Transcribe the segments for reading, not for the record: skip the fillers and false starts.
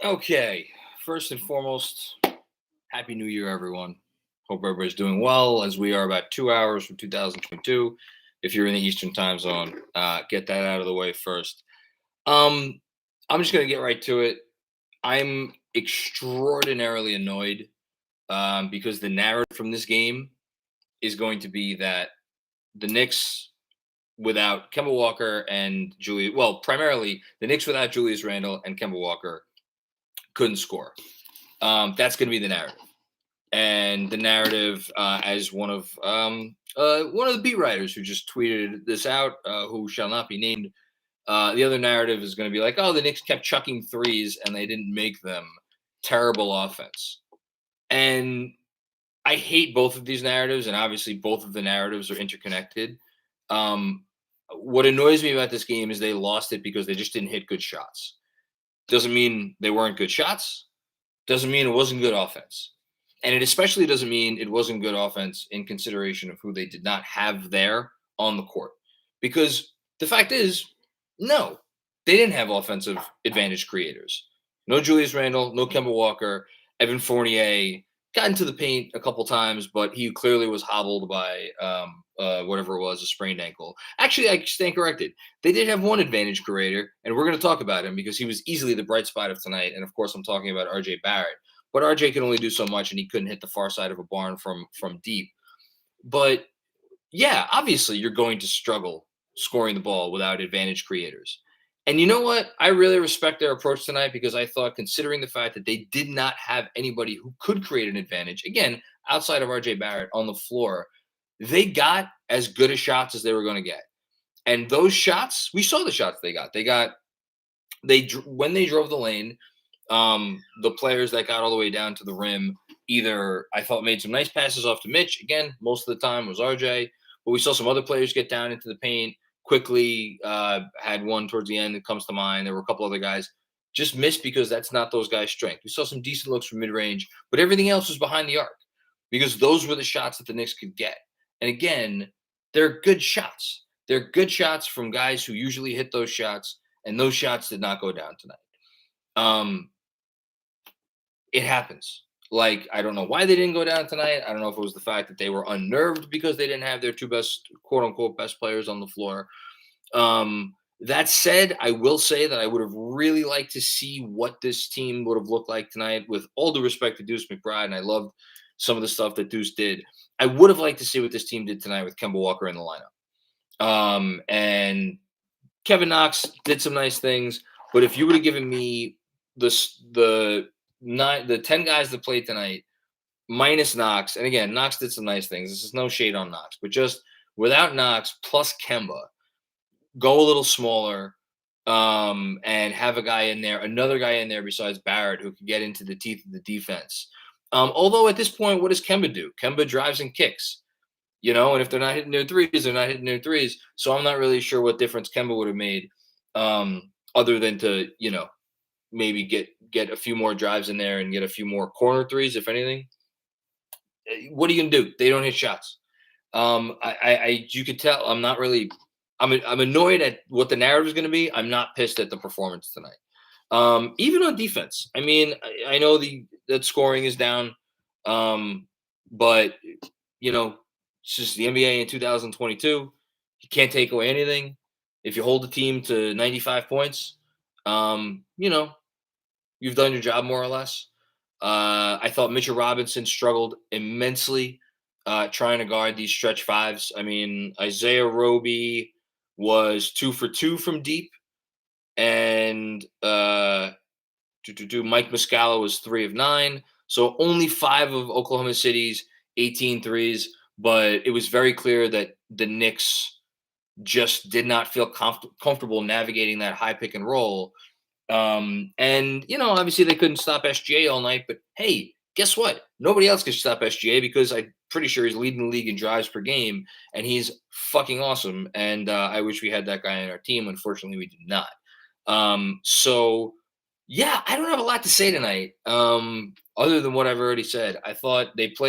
Okay, first and foremost, Happy New Year, everyone. Hope everybody's doing well as we are about 2 hours from 2022. If you're in the Eastern time zone, get that out of the way first. Um, I'm just going to get right to it. I'm extraordinarily annoyed because the narrative from this game is going to be that the Knicks without Kemba Walker and primarily the Knicks without Julius Randle and Kemba Walker couldn't score. That's going to be the narrative. And the narrative, as one of the beat writers who just tweeted this out, who shall not be named, the other narrative is going to be like, oh, the Knicks kept chucking threes and they didn't make them. Terrible offense. And I hate both of these narratives, and obviously both of the narratives are interconnected. What annoys me about this game is they lost it because they just didn't hit good shots. Doesn't mean they weren't good shots. Doesn't mean it wasn't good offense. And it especially doesn't mean it wasn't good offense in consideration of who they did not have there on the court. Because the fact is, no, they didn't have offensive advantage creators. No Julius Randle, no Kemba Walker, Evan Fournier got into the paint a couple times, but he clearly was hobbled by whatever it was, a sprained ankle. Actually, I stand corrected. They did have one advantage creator, and we're going to talk about him because he was easily the bright spot of tonight. And of course, I'm talking about RJ Barrett. But RJ can only do so much, and he couldn't hit the far side of a barn from deep. But yeah, obviously you're going to struggle scoring the ball without advantage creators. And you know what? I really respect their approach tonight because I thought, considering the fact that they did not have anybody who could create an advantage, again, outside of RJ Barrett on the floor, they got as good a shots as they were going to get. And those shots, we saw the shots they got. When they drove the lane, the players that got all the way down to the rim either, I thought, made some nice passes off to Mitch. Again, most of the time was RJ. But we saw some other players get down into the paint quickly. Had one towards the end that comes to mind. There were a couple other guys just missed because that's not those guys' strength. We saw some decent looks from mid-range, but everything else was behind the arc because those were the shots that the Knicks could get. And again, they're good shots. They're good shots from guys who usually hit those shots, and those shots did not go down tonight. It happens. Like, I don't know why they didn't go down tonight. I don't know if it was the fact that they were unnerved because they didn't have their two best, quote unquote, best players on the floor. That said, I will say that I would have really liked to see what this team would have looked like tonight, with all due respect to Deuce McBride, and I loved some of the stuff that Deuce did. I would have liked to see what this team did tonight with Kemba Walker in the lineup. And Kevin Knox did some nice things, but if you would have given me the 10 guys that played tonight, minus Knox, and again, Knox did some nice things. This is no shade on Knox, but just without Knox plus Kemba, go a little smaller, and have another guy in there besides Barrett who can get into the teeth of the defense. Although at this point, what does Kemba do? Kemba drives and kicks. And if they're not hitting their threes, they're not hitting their threes. So I'm not really sure what difference Kemba would have made, other than to, maybe get a few more drives in there and get a few more corner threes, if anything. What are you gonna do? They don't hit shots. You could tell I'm not really. I'm annoyed at what the narrative is going to be. I'm not pissed at the performance tonight. Even on defense. I mean, I know that scoring is down, but it's just the NBA in 2022. You can't take away anything. If you hold the team to 95 points, you've done your job more or less. I thought Mitchell Robinson struggled immensely trying to guard these stretch fives. I mean, Isaiah Roby was 2 for 2 from deep, and Mike Muscala was 3 of 9. So only 5 of Oklahoma City's 18 threes, but it was very clear that the Knicks just did not feel comfortable navigating that high pick and roll. And obviously they couldn't stop SGA all night, but hey, guess what? Nobody else can stop SGA because I'm pretty sure he's leading the league in drives per game, and he's fucking awesome. And I wish we had that guy on our team. Unfortunately, we did not. So yeah, I don't have a lot to say tonight, other than what I've already said. I thought it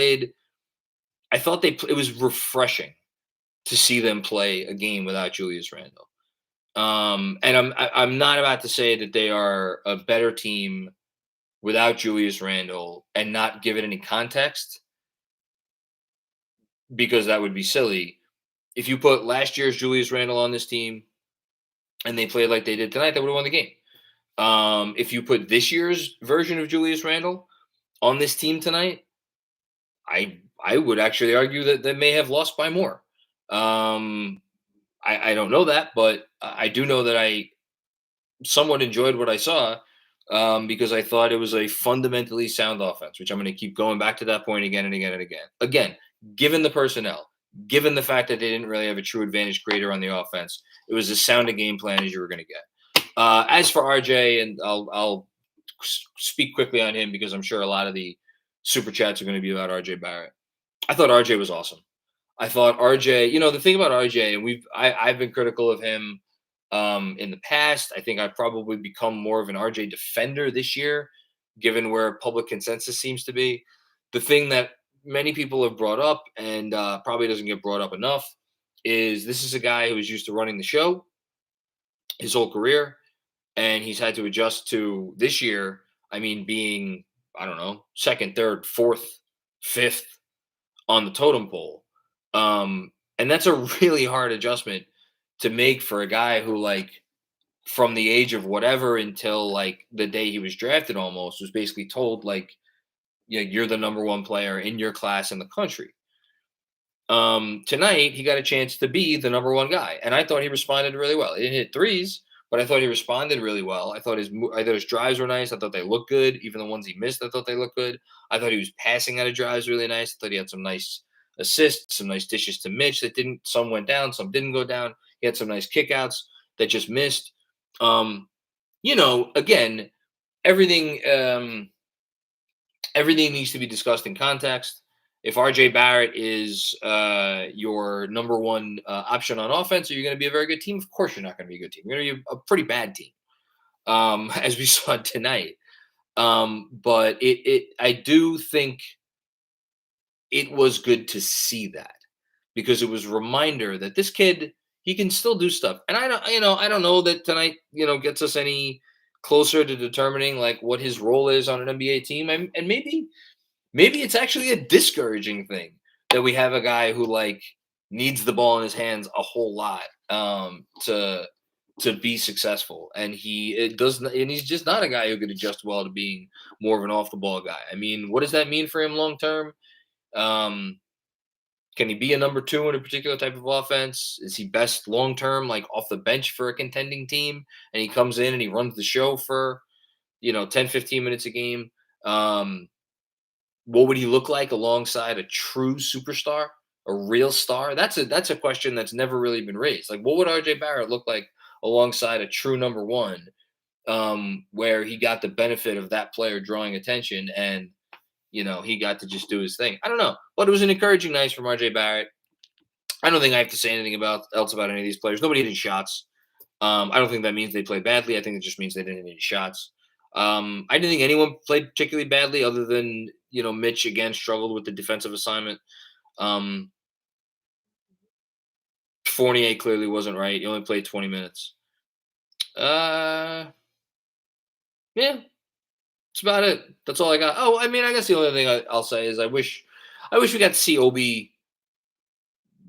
was refreshing to see them play a game without Julius Randle. And I'm not about to say that they are a better team without Julius Randle and not give it any context, because that would be silly. If you put last year's Julius Randle on this team and they played like they did tonight, they would have won the game. If you put this year's version of Julius Randle on this team tonight, I would actually argue that they may have lost by more. I don't know that, but I do know that I somewhat enjoyed what I saw, because I thought it was a fundamentally sound offense, which I'm going to keep going back to that point again and again and again. Again, given the personnel, given the fact that they didn't really have a true advantage creator on the offense, it was as sound a game plan as you were going to get. As for RJ, and I'll speak quickly on him because I'm sure a lot of the super chats are going to be about RJ Barrett. I thought RJ was awesome. I thought RJ, the thing about RJ, and I've been critical of him in the past. I think I've probably become more of an RJ defender this year, given where public consensus seems to be. The thing that many people have brought up, and probably doesn't get brought up enough, is this is a guy who is used to running the show his whole career, and he's had to adjust to this year. I mean, being, I don't know, second, third, fourth, fifth on the totem pole. And that's a really hard adjustment to make for a guy who, like, from the age of whatever until like the day he was drafted, almost was basically told, like, you're the number one player in your class in the country. Tonight he got a chance to be the number one guy, and I thought he responded really well. He didn't hit threes, but I thought he responded really well. I thought his drives were nice. I thought they looked good. Even the ones he missed, I thought they looked good. I thought he was passing out of drives really nice. I thought he had some nice assists, some nice dishes to Mitch that didn't. Some went down, some didn't go down. He had some nice kickouts that just missed. Again, everything needs to be discussed in context. If RJ Barrett is your number one option on offense, are you going to be a very good team? Of course, you're not going to be a good team. You're going to be a pretty bad team, as we saw tonight. But I do think it was good to see that, because it was a reminder that this kid, he can still do stuff. And I don't know that tonight, gets us any closer to determining like what his role is on an NBA team. And maybe it's actually a discouraging thing that we have a guy who like needs the ball in his hands a whole lot to be successful. And he's just not a guy who could adjust well to being more of an off the ball guy. I mean, what does that mean for him long term? Can he be a number two in a particular type of offense? Is he best long term, like off the bench for a contending team, and he comes in and he runs the show for 10, 15 minutes a game? What would he look like alongside a true superstar, a real star? That's a question that's never really been raised. Like, what would RJ Barrett look like alongside a true number one, where he got the benefit of that player drawing attention and he got to just do his thing? I don't know, but it was an encouraging night from RJ Barrett. I don't think I have to say anything else about any of these players. Nobody hit any shots. I don't think that means they played badly. I think it just means they didn't hit any shots. I didn't think anyone played particularly badly, other than Mitch again struggled with the defensive assignment. Fournier clearly wasn't right. He only played 20 minutes. Yeah, that's about it. That's all I got. Oh, I mean, I guess the only thing I'll say is I wish we got to see Obi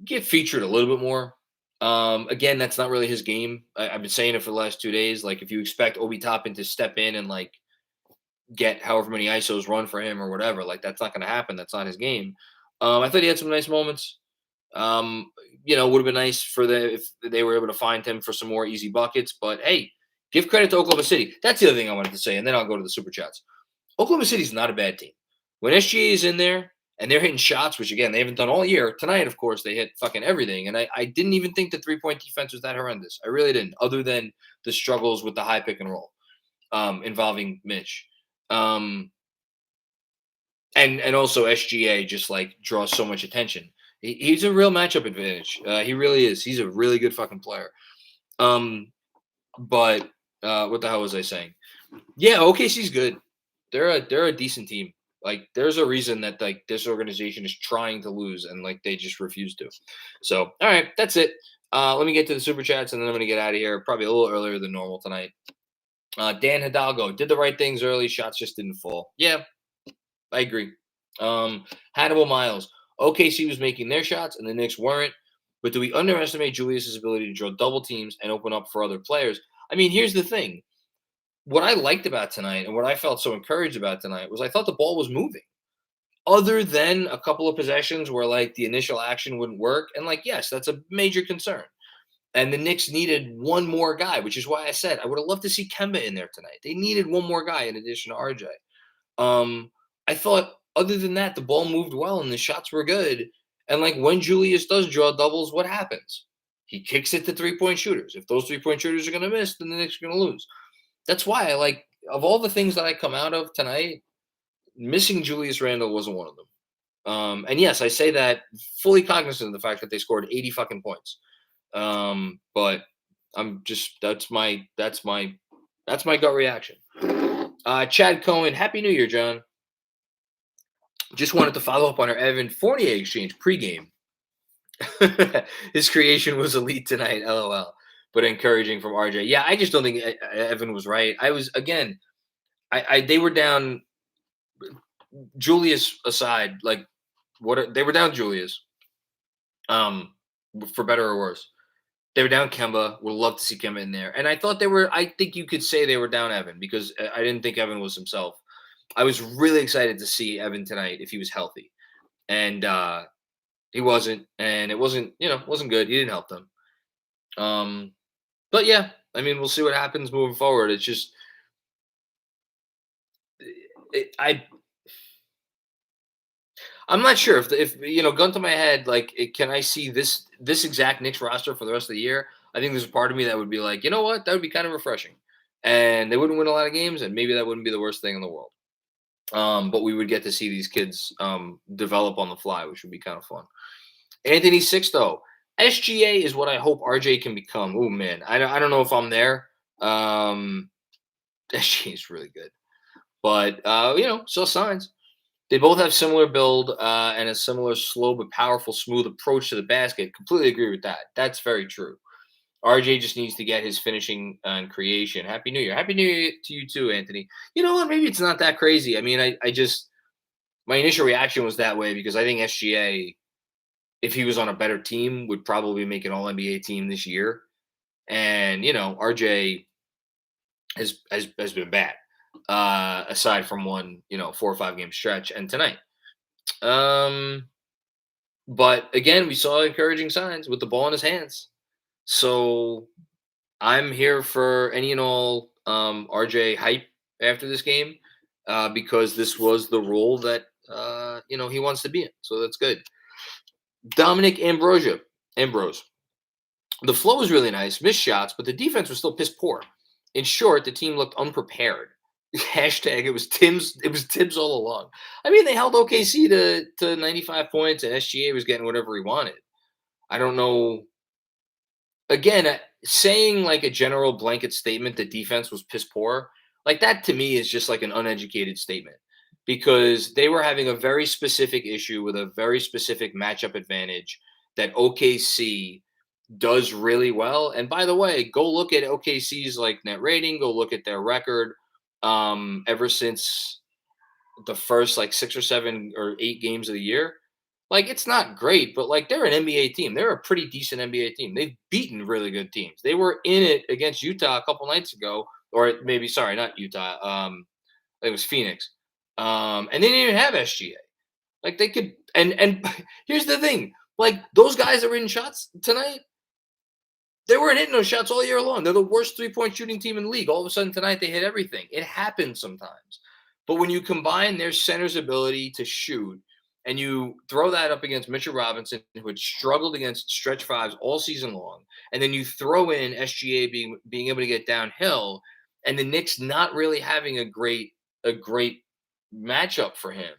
get featured a little bit more. Again, that's not really his game. I've been saying it for the last 2 days. Like, if you expect Obi Toppin to step in and like get however many ISOs run for him or whatever, like, that's not going to happen. That's not his game. I thought he had some nice moments. Would have been nice if they were able to find him for some more easy buckets. But hey, give credit to Oklahoma City. That's the other thing I wanted to say, and then I'll go to the super chats. Oklahoma City's not a bad team. When SGA is in there and they're hitting shots, which again they haven't done all year. Tonight, of course, they hit fucking everything. And I didn't even think the 3-point defense was that horrendous. I really didn't, other than the struggles with the high pick and roll involving Mitch. And also SGA just like draws so much attention. He's a real matchup advantage. He really is. He's a really good fucking player. But what the hell was I saying? Yeah, OKC's good. They're a decent team. Like, there's a reason that like this organization is trying to lose and like they just refuse to. So, all right, that's it. Let me get to the super chats and then I'm gonna get out of here probably a little earlier than normal tonight. Dan Hidalgo did the right things early. Shots just didn't fall. Yeah, I agree. Hannibal Miles. OKC was making their shots and the Knicks weren't. But do we underestimate Julius's ability to draw double teams and open up for other players? I mean, here's the thing. What I liked about tonight and what I felt so encouraged about tonight was I thought the ball was moving. Other than a couple of possessions where like the initial action wouldn't work. And like, yes, that's a major concern. And the Knicks needed one more guy, which is why I said I would have loved to see Kemba in there tonight. They needed one more guy in addition to RJ. I thought other than that, the ball moved well and the shots were good. And like when Julius does draw doubles, what happens? He kicks it to 3-point shooters. If those 3-point shooters are going to miss, then the Knicks are going to lose. That's why I like, of all the things that I come out of tonight, missing Julius Randle wasn't one of them. And yes, I say that fully cognizant of the fact that they scored 80 fucking points. But I'm just that's my gut reaction. Chad Cohen, Happy New Year, John. Just wanted to follow up on our Evan Fournier exchange pregame. His creation was elite tonight, LOL. But encouraging from RJ. Yeah, I just don't think Evan was right. I was again. They were down. Julius aside, like they were down Julius. For better or worse. They were down Kemba. Would love to see Kemba in there. And I thought I think you could say they were down Evan because I didn't think Evan was himself. I was really excited to see Evan tonight if he was healthy. And he wasn't. And it wasn't good. He didn't help them. But yeah, I mean, we'll see what happens moving forward. It's just I'm not sure if gun to my head, like, can I see this exact Knicks roster for the rest of the year? I think there's a part of me that would be like, you know what, that would be kind of refreshing, and they wouldn't win a lot of games, and maybe that wouldn't be the worst thing in the world. But we would get to see these kids develop on the fly, which would be kind of fun. Anthony Sixto, SGA is what I hope RJ can become. Oh man, I don't know if I'm there. SGA is really good, but still signs. They both have similar build and a similar slow but powerful, smooth approach to the basket. Completely agree with that. That's very true. RJ just needs to get his finishing and creation. Happy New Year. Happy New Year to you too, Anthony. You know what? Maybe it's not that crazy. I mean, I just my initial reaction was that way because I think SGA, if he was on a better team, would probably make an All NBA team this year. And RJ has been bad. Aside from one, 4 or 5 game stretch and tonight. But again, we saw encouraging signs with the ball in his hands. So I'm here for any and all RJ hype after this game because this was the role that he wants to be in. So that's good. Dominic Ambrose. The flow was really nice, missed shots, but the defense was still piss poor. In short, the team looked unprepared. Hashtag it was Tibbs all along. I mean, they held OKC to 95 points and SGA was getting whatever he wanted. I don't know. Again, saying like a general blanket statement that defense was piss poor, like that to me is just like an uneducated statement because they were having a very specific issue with a very specific matchup advantage that OKC does really well. And by the way, go look at OKC's like net rating, go look at their record. Ever since the first like 6 or 7 or 8 games of the year, like it's not great, but like they're an NBA team. They're a pretty decent NBA team. They've beaten really good teams. They were in it against Utah a couple nights ago, or maybe not Utah. It was Phoenix. And they didn't even have SGA. Like they could. And here's the thing: like those guys that were in shots tonight. They weren't hitting those shots all year long. They're the worst 3-point shooting team in the league. All of a sudden tonight they hit everything. It happens sometimes. But when you combine their center's ability to shoot and you throw that up against Mitchell Robinson, who had struggled against stretch fives all season long, and then you throw in SGA being able to get downhill, and the Knicks not really having a great matchup for him,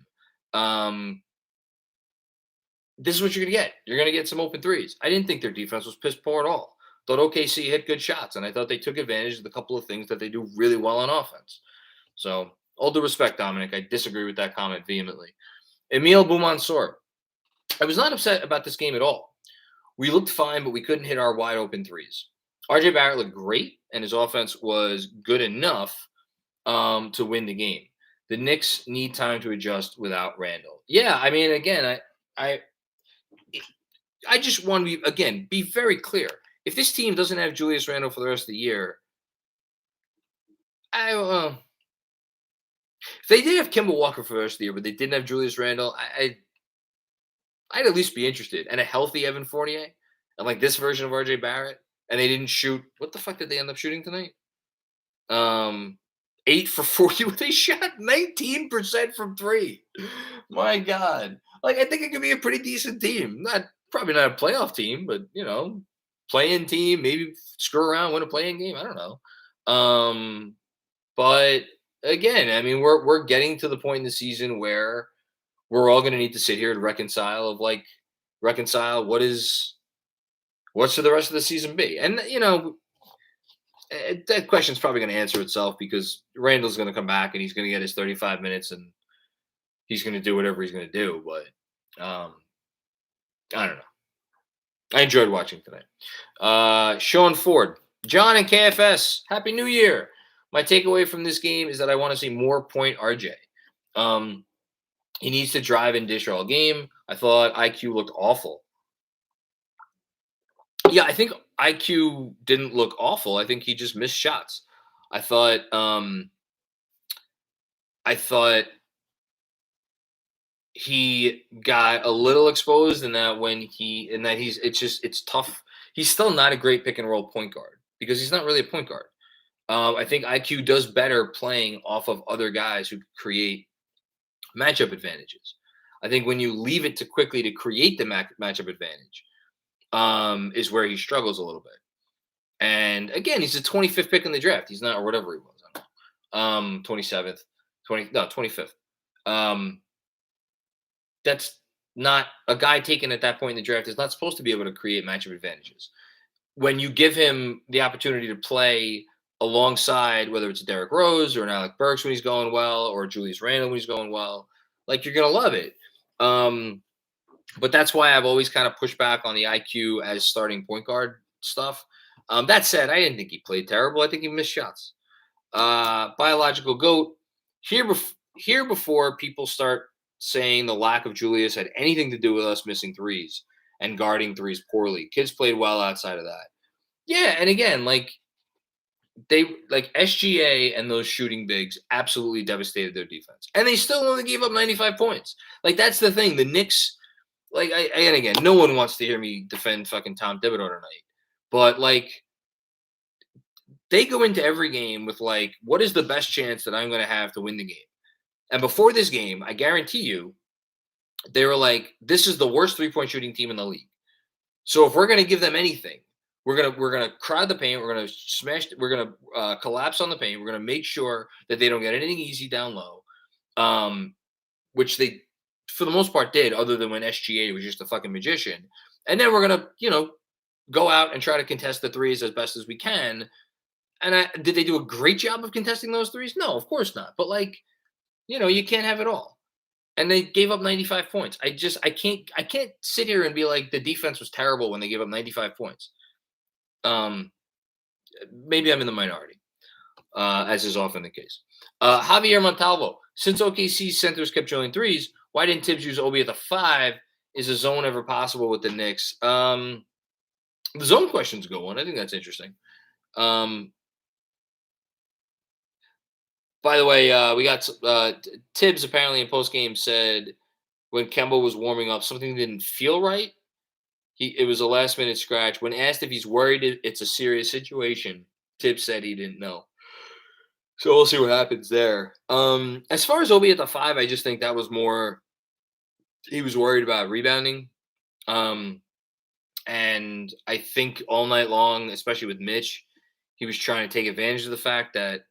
this is what you're going to get. You're going to get some open threes. I didn't think their defense was piss poor at all. Thought OKC hit good shots, and I thought they took advantage of the couple of things that they do really well on offense. So, all due respect, Dominic, I disagree with that comment vehemently. Emile Boumansour. I was not upset about this game at all. We looked fine, but we couldn't hit our wide open threes. RJ Barrett looked great, and his offense was good enough to win the game. The Knicks need time to adjust without Randall. Yeah, I mean, again, I I just want to be very clear. If this team doesn't have Julius Randle for the rest of the year, I if they did have Kemba Walker for the rest of the year, but they didn't have Julius Randle, I'd at least be interested. And a healthy Evan Fournier, and like this version of RJ Barrett, and they didn't shoot. What the fuck did they end up shooting tonight? 8 for 40. They shot 19% from three. My God. Like, I think it could be a pretty decent team. Probably not a playoff team, but playing team, maybe screw around, win a playing game. I don't know. But again, I mean, we're getting to the point in the season where we're all going to need to sit here and reconcile what should the rest of the season be? And that question's probably going to answer itself because Randall's going to come back and he's going to get his 35 minutes and he's going to do whatever he's going to do. But I don't know. I enjoyed watching tonight. Sean Ford, John and KFS, Happy New Year. My takeaway from this game is that I want to see more point RJ. He needs to drive and dish all game. I thought IQ looked awful. Yeah, I think IQ didn't look awful. I think he just missed shots. I thought he got a little exposed in that it's tough. He's still not a great pick and roll point guard because he's not really a point guard. I think IQ does better playing off of other guys who create matchup advantages. I think when you leave it too quickly to create the matchup advantage, is where he struggles a little bit. And again, he's the 25th pick in the draft. He's not, or whatever he was. I don't know. 27th, 25th. That's not a guy taken at that point in the draft is not supposed to be able to create matchup advantages. When you give him the opportunity to play alongside, whether it's Derrick Rose or an Alec Burks when he's going well, or Julius Randle when he's going well, like you're gonna love it. But that's why I've always kind of pushed back on the IQ as starting point guard stuff. That said, I didn't think he played terrible. I think he missed shots. Biological GOAT. Here before people start saying the lack of Julius had anything to do with us missing threes and guarding threes poorly. Kids played well outside of that. Yeah, and again, SGA and those shooting bigs absolutely devastated their defense. And they still only gave up 95 points. Like, that's the thing. The Knicks, and again, no one wants to hear me defend fucking Tom Thibodeau tonight. But, they go into every game with, what is the best chance that I'm going to have to win the game? And before this game, I guarantee you, they were like, this is the worst three-point shooting team in the league. So if we're going to give them anything, we're gonna crowd the paint. We're gonna smash. We're gonna collapse on the paint. We're gonna make sure that they don't get anything easy down low, which they, for the most part, did. Other than when SGA was just a fucking magician. And then we're gonna, go out and try to contest the threes as best as we can. And did they do a great job of contesting those threes? No, of course not. But you can't have it all. And they gave up 95 points. I can't sit here and be like the defense was terrible when they gave up 95 points. Maybe I'm in the minority, as is often the case. Javier Montalvo. Since OKC's centers kept drilling threes, why didn't Tibbs use Obi at the 5? Is a zone ever possible with the Knicks? The zone question's a good one. I think that's interesting. By the way, we got Tibbs apparently in postgame said when Kemba was warming up, something didn't feel right. It was a last-minute scratch. When asked if he's worried it's a serious situation, Tibbs said he didn't know. So we'll see what happens there. As far as Obi at the 5, I just think that was more he was worried about rebounding. And I think all night long, especially with Mitch, he was trying to take advantage of the fact that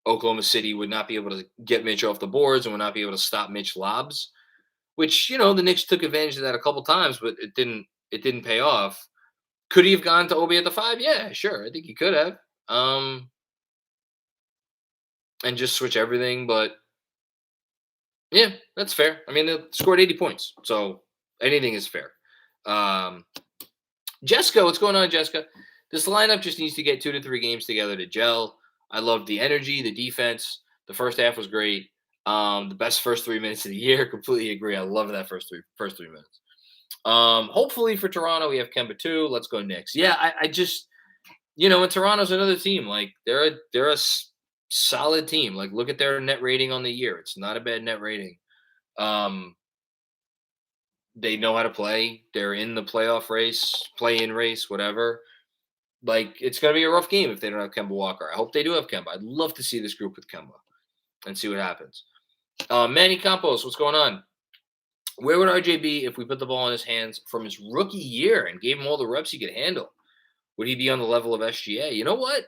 Oklahoma City would not be able to get Mitch off the boards and would not be able to stop Mitch lobs, which, the Knicks took advantage of that a couple times, but it didn't pay off. Could he have gone to Obi at the 5? Yeah, sure. I think he could have. And just switch everything. But, yeah, that's fair. I mean, they scored 80 points. So anything is fair. Jessica, what's going on, Jessica? This lineup just needs to get 2 to 3 games together to gel. I love the energy, the defense. The first half was great. The best first 3 minutes of the year. Completely agree. I love that first three minutes. Hopefully for Toronto, we have Kemba too. Let's go Knicks. Yeah, I just and Toronto's another team. Like they're a solid team. Like look at their net rating on the year. It's not a bad net rating. Um, they know how to play. They're in the playoff race, play-in race, whatever. Like it's gonna be a rough game if they don't have Kemba Walker. I hope they do have Kemba. I'd love to see this group with Kemba and see what happens. Manny Campos, what's going on? Where would RJ be if we put the ball in his hands from his rookie year and gave him all the reps he could handle? Would he be on the level of SGA? You know what?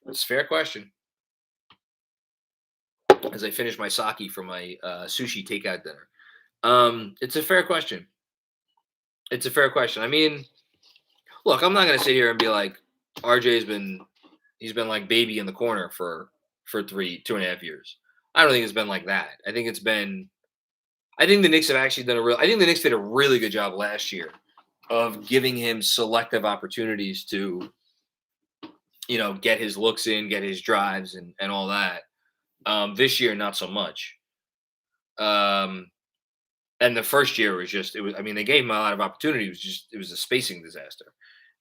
That's a fair question. As I finish my sake for my sushi takeout dinner. It's a fair question. It's a fair question. I mean, look, I'm not going to sit here and be like, RJ's been like baby in the corner for 2.5 years. I don't think it's been like that. I think the Knicks have actually I think the Knicks did a really good job last year of giving him selective opportunities to, get his looks in, get his drives and all that. This year, not so much. And the first year they gave him a lot of opportunity. It was a spacing disaster.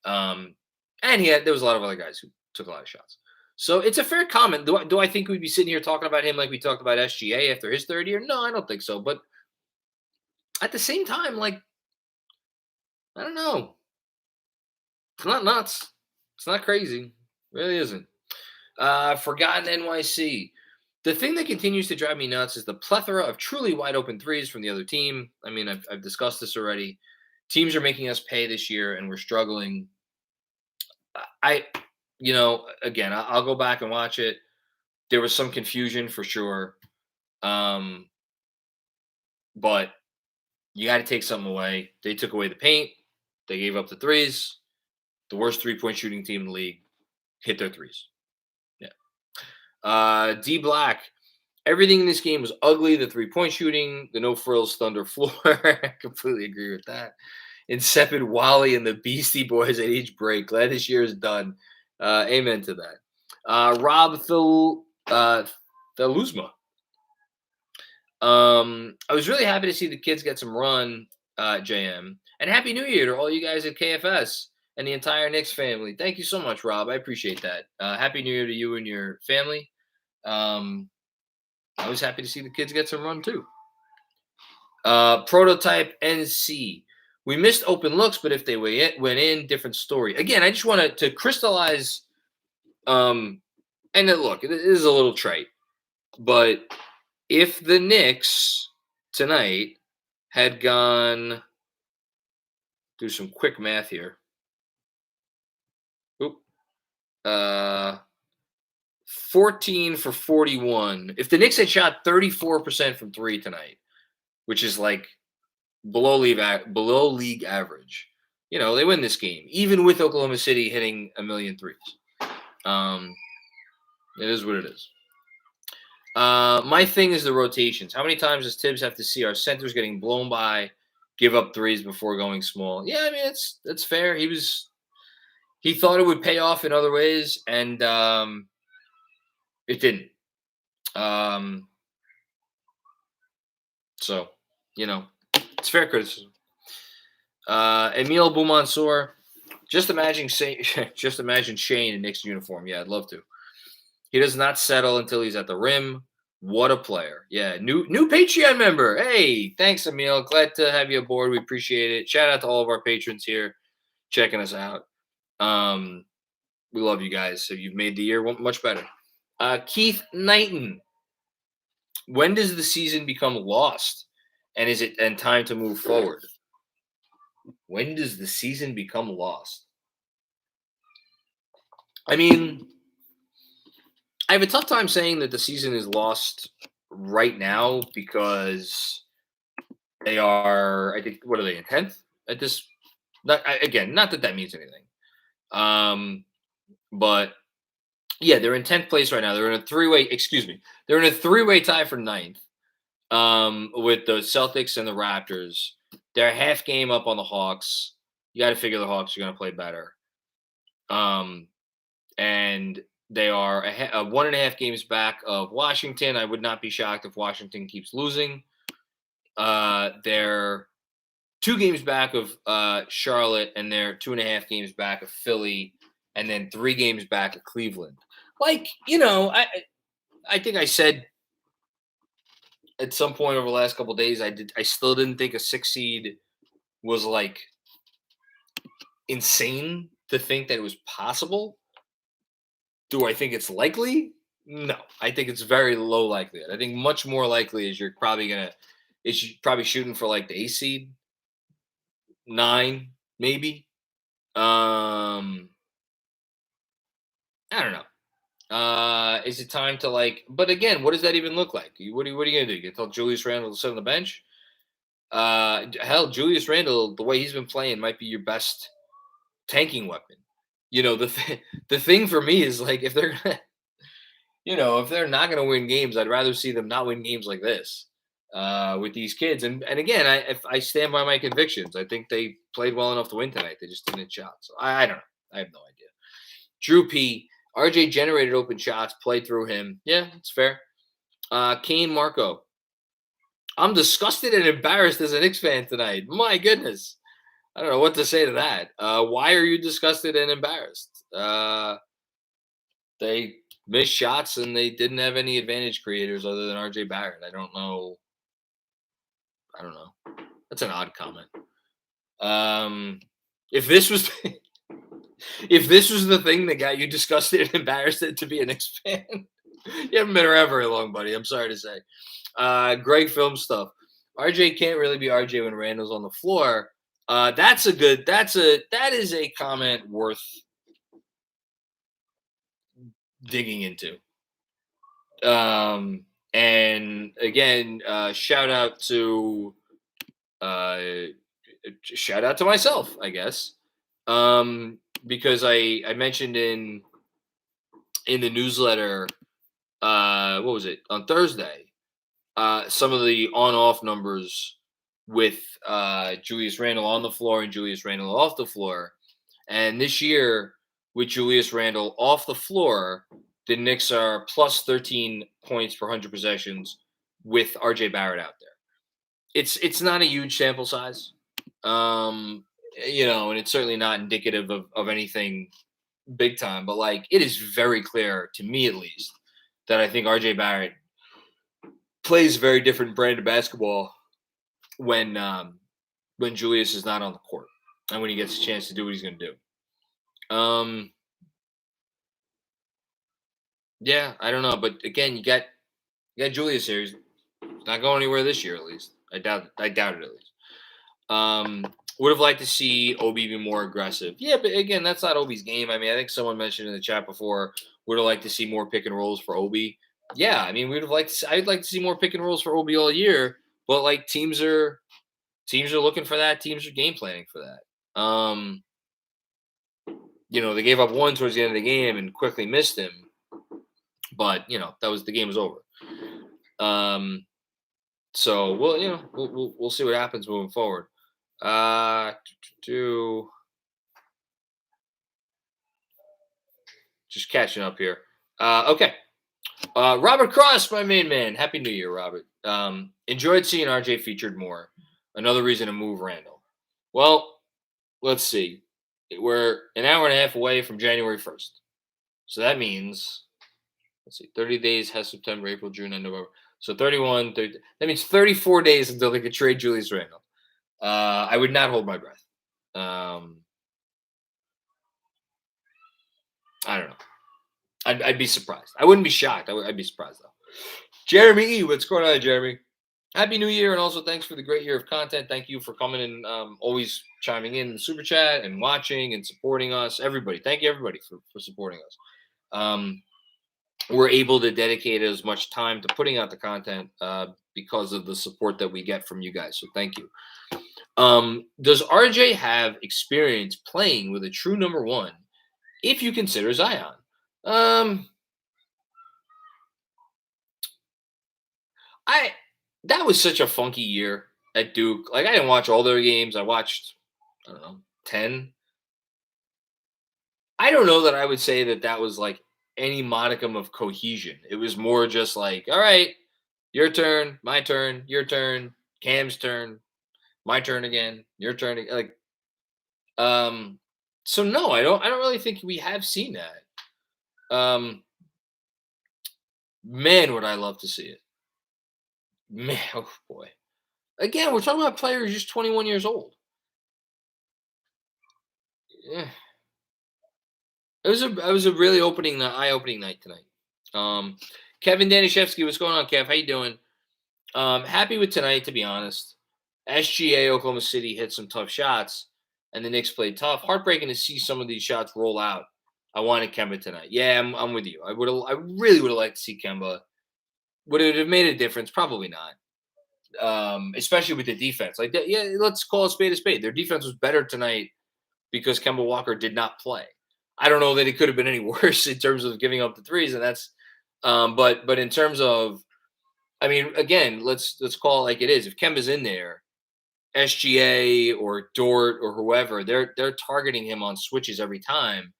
And there was a lot of other guys who took a lot of shots. So it's a fair comment. Do I think we'd be sitting here talking about him like we talked about SGA after his third year? No, I don't think so. But at the same time, like, I don't know. It's not nuts. It's not crazy. It really isn't. Forgotten NYC. The thing that continues to drive me nuts is the plethora of truly wide open threes from the other team. I mean, I've discussed this already. Teams are making us pay this year, and we're struggling. Again, I'll go back and watch it. There was some confusion for sure. But you got to take something away. They took away the paint. They gave up the threes. The worst three-point shooting team in the league hit their threes. Yeah. D Black. Everything in this game was ugly. The three-point shooting, the no-frills Thunder floor. I completely agree with that. Insipid Wally and the Beastie Boys at each break. Glad this year is done. Amen to that. Rob Theluzma. I was really happy to see the kids get some run, JM. And Happy New Year to all you guys at KFS and the entire Knicks family. Thank you so much, Rob. I appreciate that. Happy New Year to you and your family. I was happy to see the kids get some run too. Prototype NC. We missed open looks, but if they went in, different story. Again, I just wanted to crystallize. And look, it is a little trite, but if the Knicks tonight had gone, do some quick math here. 14 for 41. If the Knicks had shot 34% from three tonight, which is like below league average, they win this game, even with Oklahoma City hitting a million threes. It is what it is. My thing is the rotations. How many times does Tibbs have to see our centers getting blown by, give up threes before going small? Yeah, I mean, it's fair. He thought it would pay off in other ways, and it didn't. So, it's fair criticism. Emil Boumansour, just imagine Shane in Knicks uniform. Yeah, I'd love to. He does not settle until he's at the rim. What a player. Yeah, new Patreon member. Hey, thanks, Emil. Glad to have you aboard. We appreciate it. Shout out to all of our patrons here checking us out. We love you guys. So you've made the year much better. Keith Knighton. When does the season become lost? And is it time to move forward? When does the season become lost? I mean, I have a tough time saying that the season is lost right now because they are, I think, what are they, in 10th at this? Not that means anything. But yeah, they're in 10th place right now. They're in a three-way tie for 9th with the Celtics and the Raptors. They're a half game up on the Hawks. You got to figure the Hawks are going to play better. And they are 1.5 games back of Washington. I would not be shocked if Washington keeps losing. They're 2 games back of Charlotte, and they're 2.5 games back of Philly, and then 3 games back of Cleveland. Like, I think I said at some point over the last couple of days, I still didn't think a 6 seed was like insane to think that it was possible. Do I think it's likely? No, I think it's very low likelihood. I think much more likely is you're probably shooting for like the A seed, 9 maybe. I don't know. Is it time to but again, what does that even look like? What are you gonna do? You tell Julius Randle to sit on the bench? Hell, Julius Randle, the way he's been playing, might be your best tanking weapon. The thing for me is like if they're if they're not gonna win games, I'd rather see them not win games like this with these kids. And again, if I stand by my convictions. I think they played well enough to win tonight. They just didn't hit shots. So I don't know. I have no idea. Drew P. RJ generated open shots, played through him. Yeah, it's fair. Kane Marco. I'm disgusted and embarrassed as a Knicks fan tonight. My goodness. I don't know what to say to that. Why are you disgusted and embarrassed? They missed shots and they didn't have any advantage creators other than RJ Barrett. I don't know. That's an odd comment. If this was the thing that got you disgusted and embarrassed to be a Knicks fan, you haven't been around very long, buddy. I'm sorry to say. Greg Film Stuff. RJ can't really be RJ when Randall's on the floor. That is a comment worth digging into. And again, shout out to myself, I guess. Because I mentioned in the newsletter, what was it, on Thursday, some of the on-off numbers with Julius Randle on the floor and Julius Randle off the floor. And this year, with Julius Randle off the floor, the Knicks are plus 13 points per 100 possessions with RJ Barrett out there. It's not a huge sample size, and it's certainly not indicative of anything big time. But it is very clear to me, at least, that I think RJ Barrett plays a very different brand of basketball when Julius is not on the court and when he gets a chance to do what he's going to do. Yeah, I don't know, but again, you got Julius here. He's not going anywhere this year, at least. I doubt it, at least. Would have liked to see Obi be more aggressive. Yeah, but again, that's not Obi's game. I mean, I think someone mentioned in the chat before, would have liked to see more pick and rolls for Obi. Yeah, I mean, I'd like to see more pick and rolls for Obi all year, but teams are looking for that. Teams are game planning for that. They gave up one towards the end of the game and quickly missed him. But the game was over. So we'll see what happens moving forward. Just catching up here. Okay. Robert Cross, my main man. Happy New Year, Robert. Enjoyed seeing RJ featured more. Another reason to move Randall. Well, let's see. We're an hour and a half away from January 1st. So that means, 30 days has September, April, June, and November. So 31, 30, that means 34 days until they could trade Julius Randle. I would not hold my breath. I don't know. I'd be surprised. I wouldn't be shocked. I'd be surprised, though. Jeremy E., what's going on, Jeremy? Happy New Year, and also thanks for the great year of content. Thank you for coming and always chiming in the super chat and watching and supporting us. Everybody, thank you, everybody, for supporting us. We're able to dedicate as much time to putting out the content because of the support that we get from you guys. So thank you. Does RJ have experience playing with a true number one if you consider Zion? That was such a funky year at Duke. I didn't watch all their games. I watched, 10. I don't know that I would say that was like any modicum of cohesion. It was more just like, all right, your turn, my turn, your turn, Cam's turn, my turn again, your turn. Like, um, so no, I don't really think we have seen that. Man, would I love to see it. Man, oh boy. Again, we're talking about players just 21 years old. Yeah. It was a really eye-opening night tonight. Um, Kevin Danishevsky, what's going on, Kev? How you doing? Happy with tonight, to be honest. SGA Oklahoma City hit some tough shots, and the Knicks played tough. Heartbreaking to see some of these shots roll out. I wanted Kemba tonight. Yeah, I'm with you. I really would have liked to see Kemba. Would it have made a difference? Probably not. Especially with the defense. Like that, yeah, let's call a spade a spade. Their defense was better tonight because Kemba Walker did not play. I don't know that it could have been any worse in terms of giving up the threes, and that's but in terms of, I mean, again, let's call it like it is. If Kemba's in there, SGA or Dort or whoever, they're targeting him on switches every time,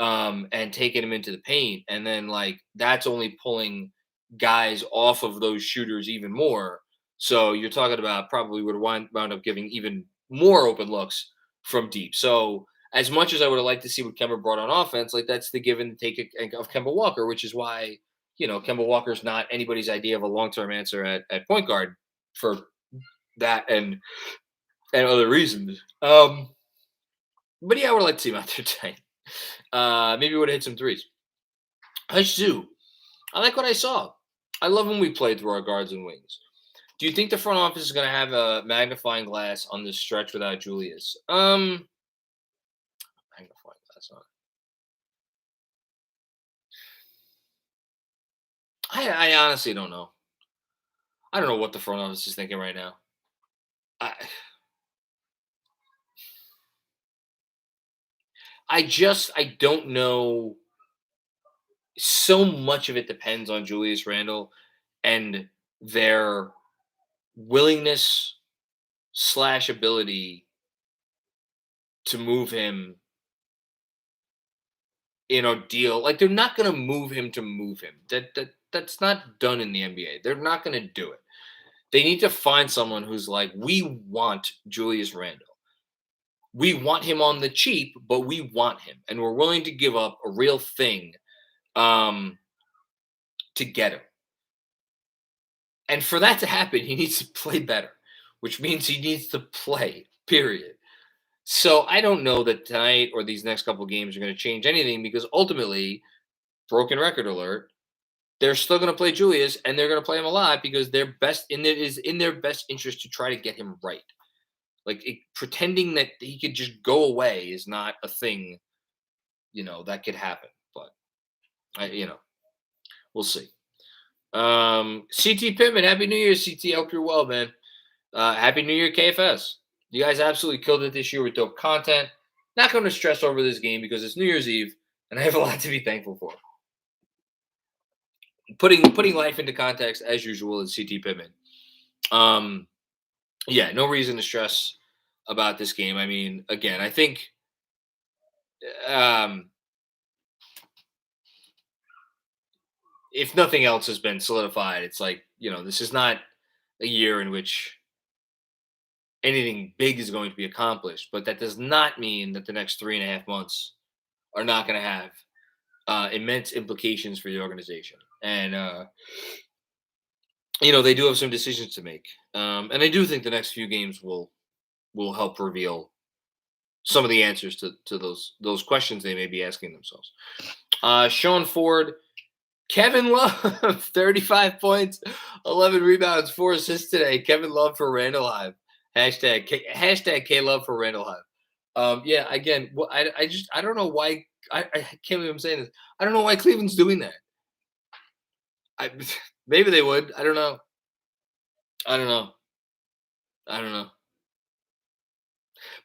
and taking him into the paint, and then like that's only pulling guys off of those shooters even more. So you're talking about probably would have wound up giving even more open looks from deep. So as much as I would have liked to see what Kemba brought on offense, like that's the give and take of Kemba Walker, which is why Kemba Walker's not anybody's idea of a long term answer at point guard for that and other reasons. But yeah, I would like to see him out there tonight. Maybe would have hit some threes. I do. I like what I saw. I love when we play through our guards and wings. Do you think the front office is going to have a magnifying glass on this stretch without Julius? Magnifying glass on. I honestly don't know. I don't know what the front office is thinking right now. I don't know. So much of it depends on Julius Randle and their willingness slash ability to move him in a deal. Like they're not going to move him to move him. That's not done in the NBA. They're not going to do it. They need to find someone who's like, we want Julius Randle. We want him on the cheap, but we want him, and we're willing to give up a real thing to get him. And for that to happen, he needs to play better, which means he needs to play, period. So I don't know that tonight or these next couple games are going to change anything because ultimately, broken record alert, they're still going to play Julius and they're going to play him a lot because it is in their best interest to try to get him right. Like pretending that he could just go away is not a thing, that could happen. But we'll see. CT Pittman, Happy New Year, CT. Hope you're well, man. Happy New Year, KFS. You guys absolutely killed it this year with dope content. Not going to stress over this game because it's New Year's Eve, and I have a lot to be thankful for. Putting life into context as usual is CT Pittman. Yeah, no reason to stress about this game. I mean, again, I think if nothing else has been solidified, it's like, this is not a year in which anything big is going to be accomplished, but that does not mean that the next 3.5 months are not going to have immense implications for the organization. And, they do have some decisions to make. And I do think the next few games will help reveal some of the answers to those questions they may be asking themselves. Sean Ford, Kevin Love, 35 points, 11 rebounds, 4 assists today. Kevin Love for Randall Hive. Hashtag K Love for Randall Hive. Yeah, again, I don't know why. I can't believe I'm saying this. I don't know why Cleveland's doing that. Maybe they would. I don't know.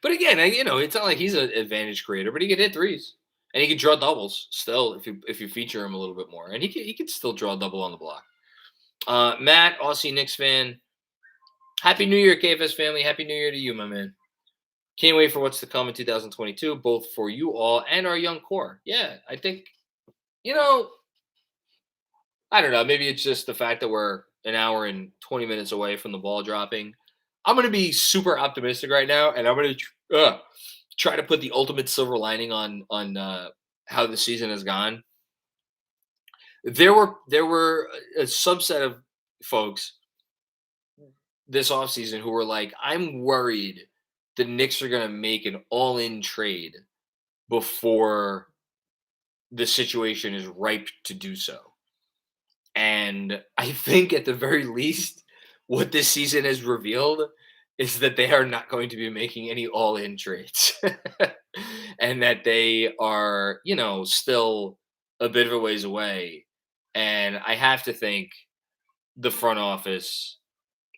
But again, it's not like he's an advantage creator, but he can hit threes and he can draw doubles still if you feature him a little bit more, and he could still draw a double on the block. Matt, Aussie Knicks fan. Happy New Year, KFS family. Happy New Year to you, my man. Can't wait for what's to come in 2022, both for you all and our young core. Yeah, I think, you know, I don't know. Maybe it's just the fact that we're an hour and 20 minutes away from the ball dropping. I'm going to be super optimistic right now, and I'm going to try to put the ultimate silver lining on how the season has gone. There were a subset of folks this offseason who were like, I'm worried the Knicks are going to make an all-in trade before the situation is ripe to do so. And I think at the very least, what this season has revealed is that they are not going to be making any all-in trades. And that they are, still a bit of a ways away. And I have to think the front office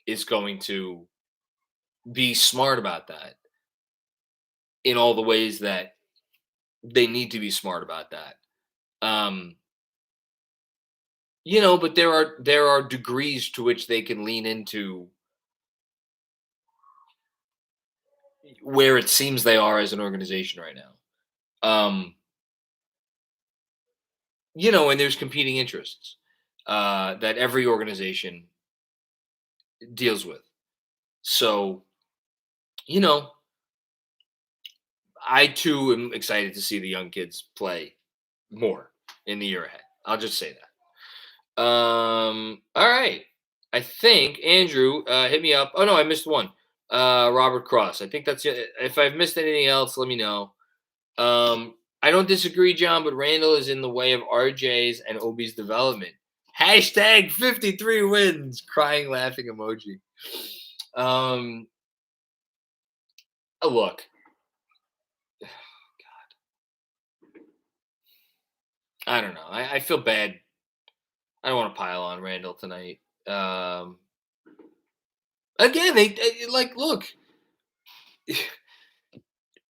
is going to be smart about that in all the ways that they need to be smart about that. But there are degrees to which they can lean into where it seems they are as an organization right now. And there's competing interests that every organization deals with. So, you know, I too am excited to see the young kids play more in the year ahead. I'll just say that. All right. I think Andrew hit me up. Oh no, I missed one. Robert Cross. I think that's it. If I've missed anything else, let me know. I don't disagree, John, but Randall is in the way of RJ's and Obi's development. Hashtag 53 wins. Crying, laughing emoji. Look. God. I don't know. I feel bad. I don't want to pile on Randall tonight. Again, they look.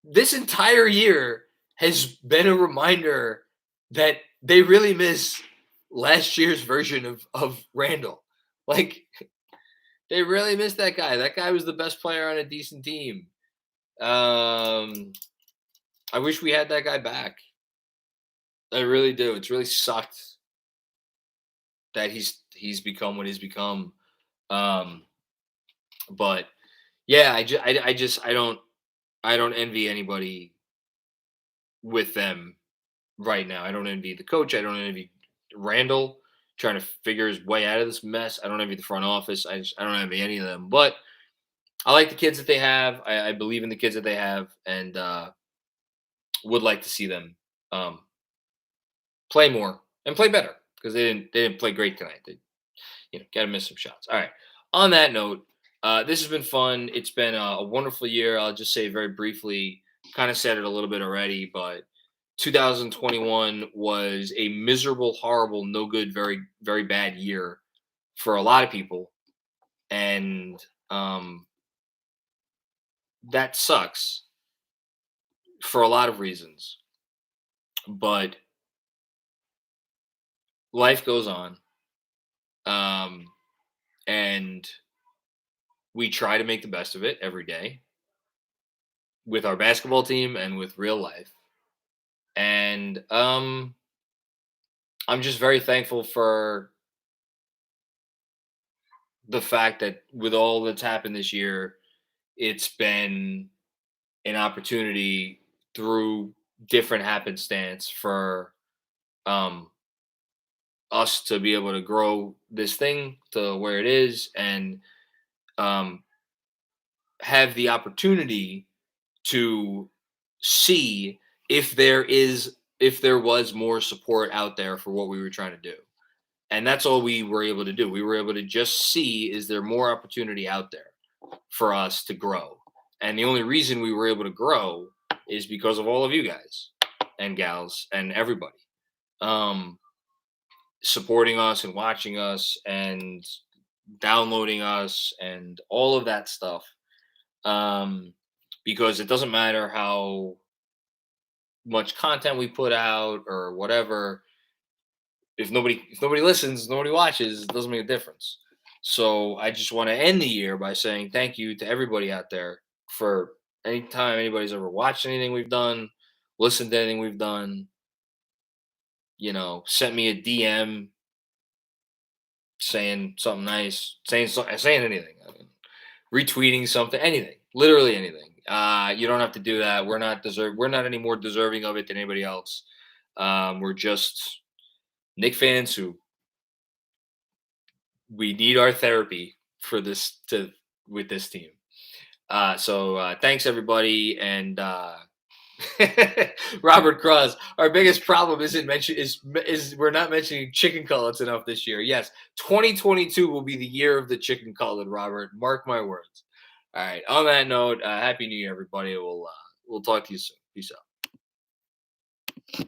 This entire year has been a reminder that they really miss last year's version of Randall. Like, they really miss that guy. That guy was the best player on a decent team. I wish we had that guy back. I really do. It's really sucked that he's become what he's become. But yeah, I don't envy anybody with them right now. I don't envy the coach. I don't envy Randall trying to figure his way out of this mess. I don't envy the front office. I don't envy any of them. But I like the kids that they have. I believe in the kids that they have, and would like to see them play more and play better, because they didn't play great tonight. They got to miss some shots. All right. On that note, this has been fun. It's been a wonderful year. I'll just say very briefly, kind of said it a little bit already, but 2021 was a miserable, horrible, no good, very, very bad year for a lot of people. And that sucks for a lot of reasons. But life goes on. And we try to make the best of it every day with our basketball team and with real life. And I'm just very thankful for the fact that with all that's happened this year, it's been an opportunity through different happenstance for us to be able to grow this thing to where it is, and have the opportunity to see if there was more support out there for what we were trying to do. And that's all we were able to do. We were able to just see, is there more opportunity out there for us to grow? And the only reason we were able to grow is because of all of you guys and gals and everybody supporting us and watching us and downloading us and all of that stuff. Because it doesn't matter how much content we put out or whatever. If nobody listens, nobody watches, it doesn't make a difference. So I just want to end the year by saying thank you to everybody out there for Anytime anybody's ever watched anything we've done, listened to anything we've done, sent me a DM saying something nice, saying anything, retweeting something, anything, literally anything. You don't have to do that. We're not any more deserving of it than anybody else. We're just Knick fans who we need our therapy for this to with this team. So thanks everybody, and Robert Cross. Our biggest problem is we're not mentioning chicken cutlets enough this year. Yes, 2022 will be the year of the chicken cutlet, Robert. Mark my words. All right. On that note, Happy New Year, everybody. We'll talk to you soon. Peace out.